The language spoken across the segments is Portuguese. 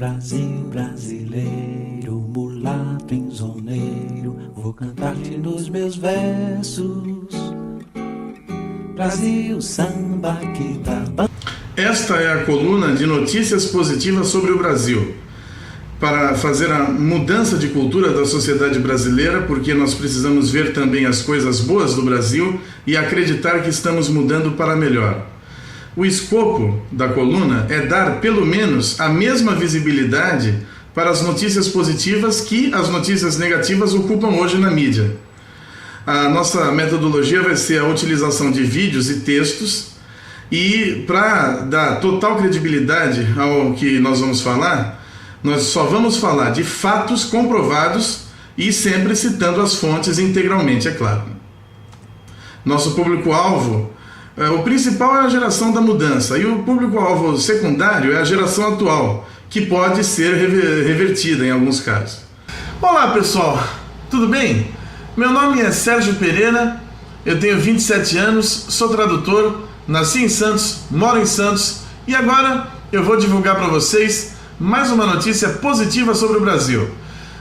Brasil brasileiro, mulato insoneiro, vou cantar-te nos meus versos. Brasil, samba que tá... Esta é a coluna de notícias positivas sobre o Brasil, para fazer a mudança de cultura da sociedade brasileira, porque nós precisamos ver também as coisas boas do Brasil e acreditar que estamos mudando para melhor. O escopo da coluna é dar pelo menos a mesma visibilidade para as notícias positivas que as notícias negativas ocupam hoje na mídia. A nossa metodologia vai ser a utilização de vídeos e textos, e para dar total credibilidade ao que nós vamos falar, nós só vamos falar de fatos comprovados e sempre citando as fontes integralmente, é claro. Nosso público-alvo, o principal é a geração da mudança, e o público-alvo secundário é a geração atual, que pode ser revertida em alguns casos. Olá pessoal, tudo bem? Meu nome é Sérgio Pereira, eu tenho 27 anos, sou tradutor, nasci em Santos, moro em Santos, e agora eu vou divulgar para vocês mais uma notícia positiva sobre o Brasil.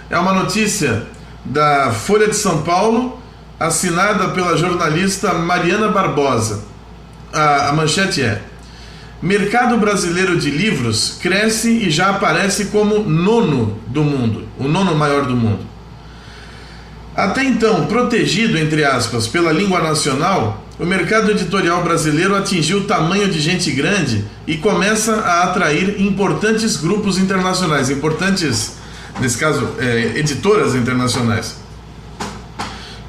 É uma notícia da Folha de São Paulo, assinada pela jornalista Mariana Barbosa. A manchete é: mercado brasileiro de livros cresce e já aparece como nono do mundo, o nono maior do mundo. Até então, protegido, entre aspas, pela língua nacional, o mercado editorial brasileiro atingiu o tamanho de gente grande e começa a atrair importantes grupos internacionais, importantes, nesse caso, editoras internacionais.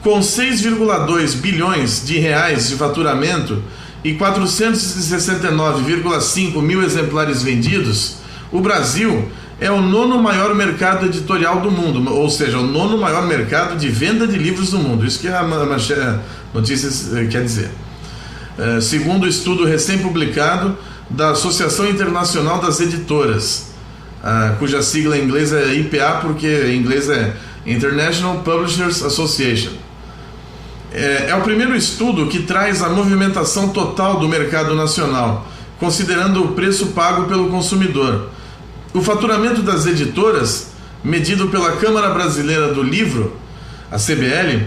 Com 6,2 bilhões de reais de faturamento e 469,5 mil exemplares vendidos, o Brasil é o nono maior mercado editorial do mundo, ou seja, o nono maior mercado de venda de livros do mundo. Isso que a notícia quer dizer. Segundo o estudo recém-publicado da Associação Internacional das Editoras, cuja sigla em inglês é IPA, porque em inglês é International Publishers Association. É o primeiro estudo que traz a movimentação total do mercado nacional, considerando o preço pago pelo consumidor. O faturamento das editoras, medido pela Câmara Brasileira do Livro, a CBL,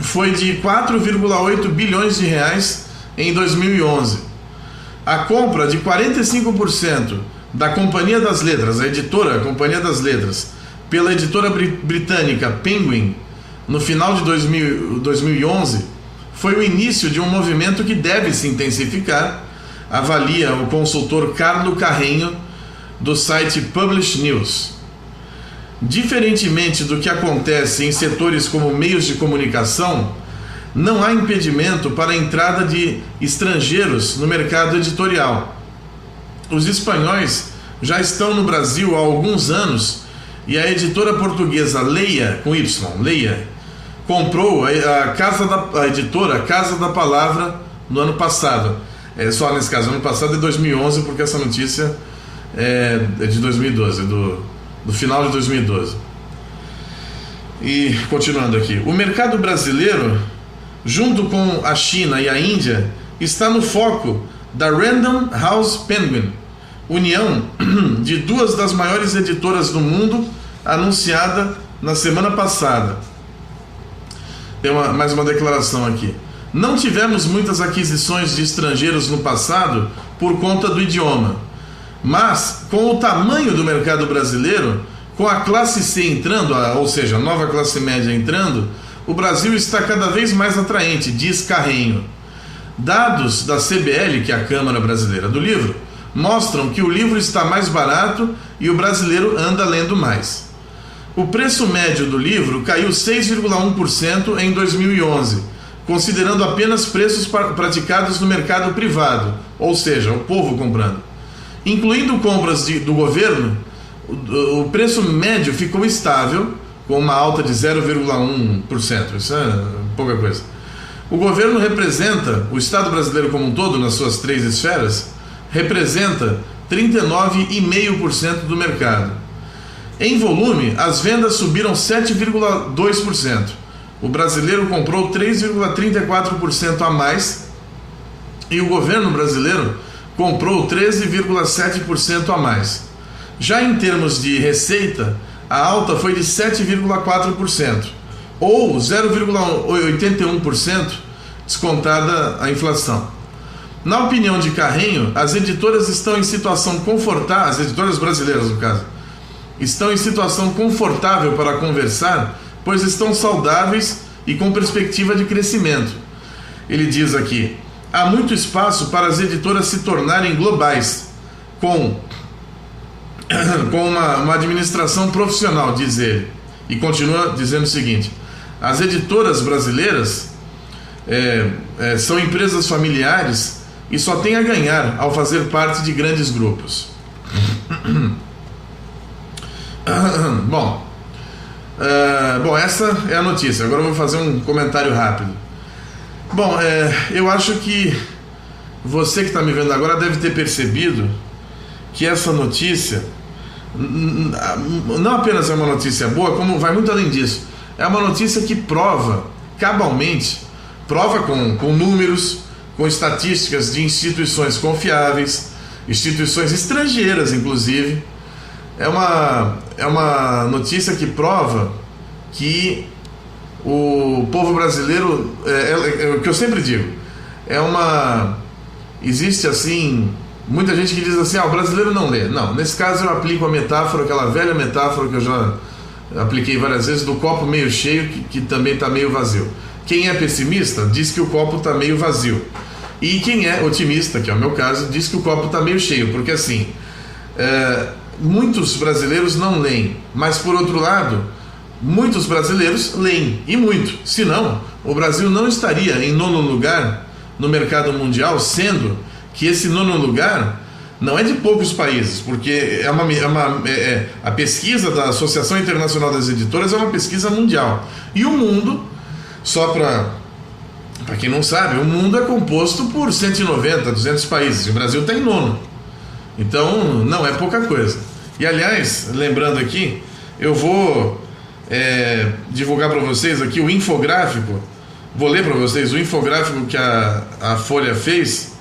foi de 4,8 bilhões de reais em 2011. A compra de 45% da Companhia das Letras, a editora Companhia das Letras, pela editora britânica Penguin, no final de 2011, foi o início de um movimento que deve se intensificar, avalia o consultor Carlo Carrenho, do site Publish News. Diferentemente do que acontece em setores como meios de comunicação, não há impedimento para a entrada de estrangeiros no mercado editorial. Os espanhóis já estão no Brasil há alguns anos e a editora portuguesa Leia, com Y, Leia, comprou a editora Casa da Palavra no ano passado. Só nesse caso, ano passado é 2011, porque essa notícia é de 2012, do final de 2012. E continuando aqui, o mercado brasileiro, junto com a China e a Índia, está no foco da Random House Penguin, união de duas das maiores editoras do mundo, anunciada na semana passada. Tem mais uma declaração aqui. Não tivemos muitas aquisições de estrangeiros no passado por conta do idioma, mas com o tamanho do mercado brasileiro, com a classe C entrando, ou seja, a nova classe média entrando, o Brasil está cada vez mais atraente, diz Carrenho. Dados da CBL, que é a Câmara Brasileira do Livro, mostram que o livro está mais barato e o brasileiro anda lendo mais. O preço médio do livro caiu 6,1% em 2011, considerando apenas preços praticados no mercado privado, ou seja, o povo comprando. Incluindo compras do governo, o preço médio ficou estável, com uma alta de 0,1%. Isso é pouca coisa. O governo representa, o Estado brasileiro como um todo, nas suas três esferas, representa 39,5% do mercado. Em volume, as vendas subiram 7,2%. O brasileiro comprou 3,34% a mais e o governo brasileiro comprou 13,7% a mais. Já em termos de receita, a alta foi de 7,4%, ou 0,81% descontada a inflação. Na opinião de Carreño, as editoras estão em situação confortável, as editoras brasileiras no caso, estão em situação confortável para conversar, pois estão saudáveis e com perspectiva de crescimento. Ele diz aqui: há muito espaço para as editoras se tornarem globais, com uma administração profissional, diz ele. E continua dizendo o seguinte: as editoras brasileiras são empresas familiares e só têm a ganhar ao fazer parte de grandes grupos. Bom, essa é a notícia. Agora eu vou fazer um comentário rápido. Bom, eu acho que você que está me vendo agora deve ter percebido que essa notícia não apenas é uma notícia boa, como vai muito além disso. É uma notícia que prova cabalmente, prova com números, com estatísticas de instituições confiáveis, instituições estrangeiras inclusive. É uma notícia que prova que o povo brasileiro, o que eu sempre digo, existe assim, muita gente que diz assim: o brasileiro não lê. Não, nesse caso eu aplico a metáfora, aquela velha metáfora que eu já apliquei várias vezes, do copo meio cheio que também está meio vazio. Quem é pessimista diz que o copo está meio vazio, e quem é otimista, que é o meu caso, diz que o copo está meio cheio, porque assim, muitos brasileiros não leem, mas por outro lado, muitos brasileiros leem, e muito. Senão, o Brasil não estaria em 9º lugar no mercado mundial, sendo que esse 9º lugar não é de poucos países, porque a pesquisa da Associação Internacional das Editoras é uma pesquisa mundial. E o mundo, só para quem não sabe, o mundo é composto por 190, 200 países, e o Brasil está em 9º. Então não é pouca coisa. E aliás, lembrando aqui, eu vou divulgar para vocês aqui o infográfico. Vou ler para vocês o infográfico que a Folha fez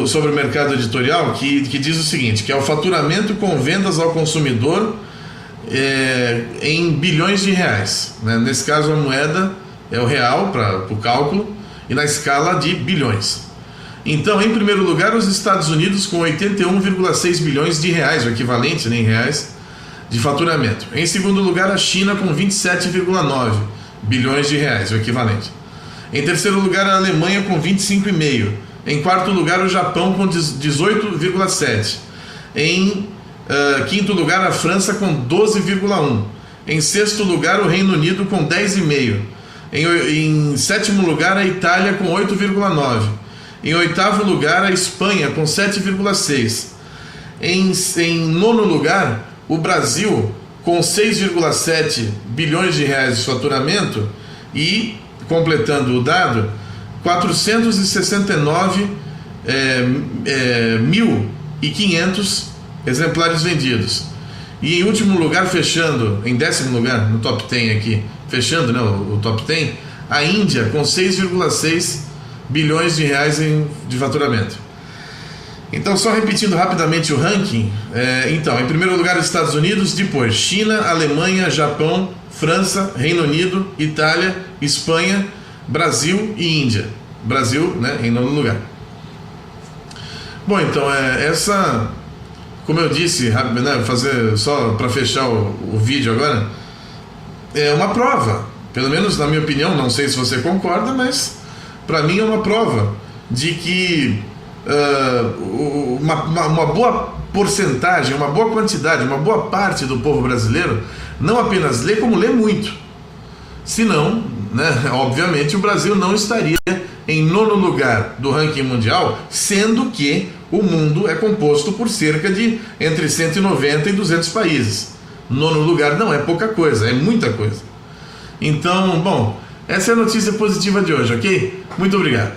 sobre o mercado editorial, que diz o seguinte: que é o faturamento com vendas ao consumidor em bilhões de reais, né? Nesse caso a moeda é o real para o cálculo, e na escala de bilhões. Então, em primeiro lugar, os Estados Unidos com 81,6 bilhões de reais, o equivalente em reais, de faturamento. Em segundo lugar, a China com 27,9 bilhões de reais, o equivalente. Em terceiro lugar, a Alemanha com 25,5. Em quarto lugar, o Japão com 18,7. Em quinto lugar, a França com 12,1. Em sexto lugar, o Reino Unido com 10,5. Em sétimo lugar, a Itália com 8,9. Em oitavo lugar, a Espanha com 7,6. Em nono lugar, o Brasil com 6,7 bilhões de reais de faturamento e, completando o dado, 469.500 exemplares vendidos. E em último lugar, fechando, em décimo lugar, no top 10 aqui, fechando, né, o top 10, a Índia com 6,6 bilhões de reais de faturamento. Então, só repetindo rapidamente o ranking, então, em primeiro lugar, Estados Unidos, depois China, Alemanha, Japão, França, Reino Unido, Itália, Espanha, Brasil e Índia. Brasil, né, em nono lugar. Bom, então, como eu disse, né, fazer só para fechar o vídeo agora, é uma prova, pelo menos na minha opinião, não sei se você concorda, mas para mim é uma prova de que uma boa porcentagem, uma boa quantidade, uma boa parte do povo brasileiro não apenas lê, como lê muito. Senão, né, obviamente, o Brasil não estaria em nono lugar do ranking mundial, sendo que o mundo é composto por cerca de entre 190 e 200 países. Nono lugar não é pouca coisa, é muita coisa. Então, bom, essa é a notícia positiva de hoje, ok? Muito obrigado.